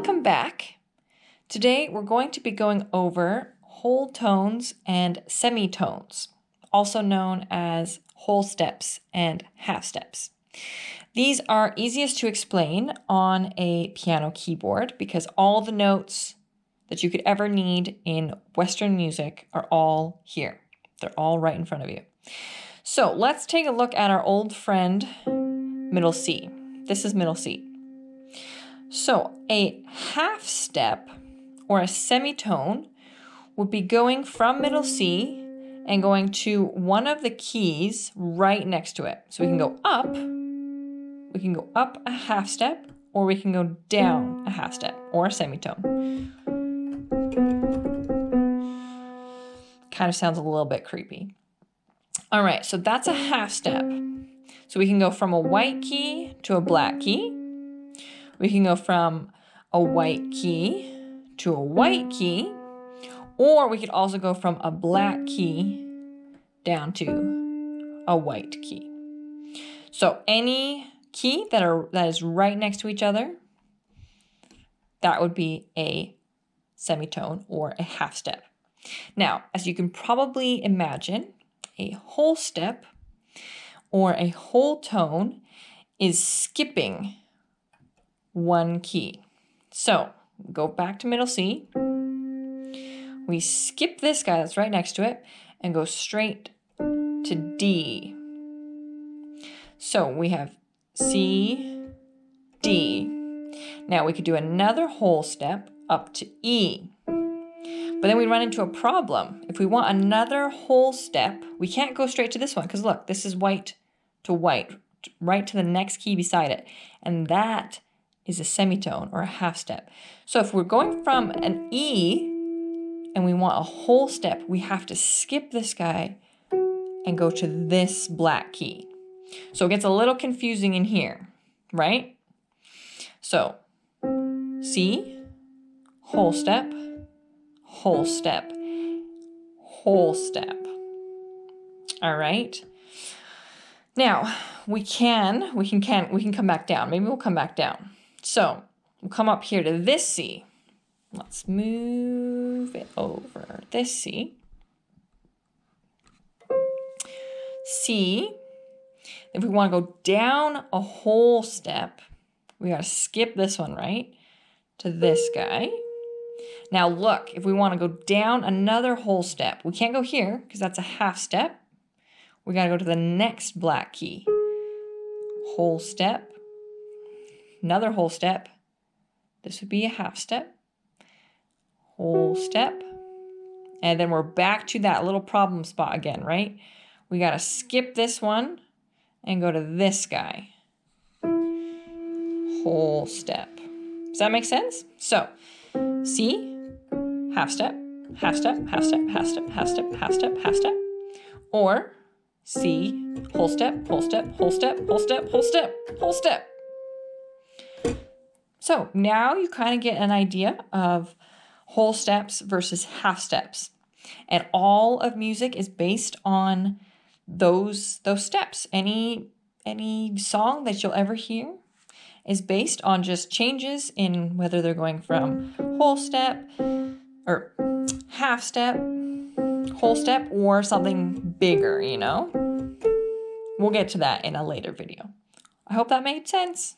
Welcome back. Today we're going to be going over whole tones and semitones, also known as whole steps and half steps. These are easiest to explain on a piano keyboard because all the notes that you could ever need in Western music are all here. They're all right in front of you. So let's take a look at our old friend, middle C. This is middle C. So a half step or a semitone would be going from middle C and going to one of the keys right next to it. So we can go up a half step, or we can go down a half step or a semitone. Kind of sounds a little bit creepy. All right, so that's a half step. So we can go from a white key to a black key. We can go from a white key to a white key, or we could also go from a black key down to a white key. So any key that is right next to each other, that would be a semitone or a half step. Now, as you can probably imagine, a whole step or a whole tone is skipping one key. So go back to middle C. We skip this guy that's right next to it and go straight to D. So we have C, D. Now we could do another whole step up to E. But then we run into a problem. If we want another whole step, we can't go straight to this one because look, this is white to white, right to the next key beside it. And that is a semitone or a half step. So if we're going from an E and we want a whole step, we have to skip this guy and go to this black key. So it gets a little confusing in here, right? So C, whole step, whole step, whole step. All right. Now we can come back down. Maybe we'll come back down. So we'll come up here to this C. Let's move it over. This C. C. If we want to go down a whole step, we got to skip this one, right? To this guy. Now look, if we want to go down another whole step, we can't go here because that's a half step. We got to go to the next black key. Whole step. Another whole step. This would be a half step. Whole step. And then we're back to that little problem spot again, right? We got to skip this one and go to this guy. Whole step. Does that make sense? So, C, half step, half step, half step, half step, half step, half step, half step. Or C, whole step, whole step, whole step, whole step, whole step, whole step. So now you kind of get an idea of whole steps versus half steps. And all of music is based on those steps. Any song that you'll ever hear is based on just changes in whether they're going from whole step or half step, whole step, or something bigger, you know? We'll get to that in a later video. I hope that made sense.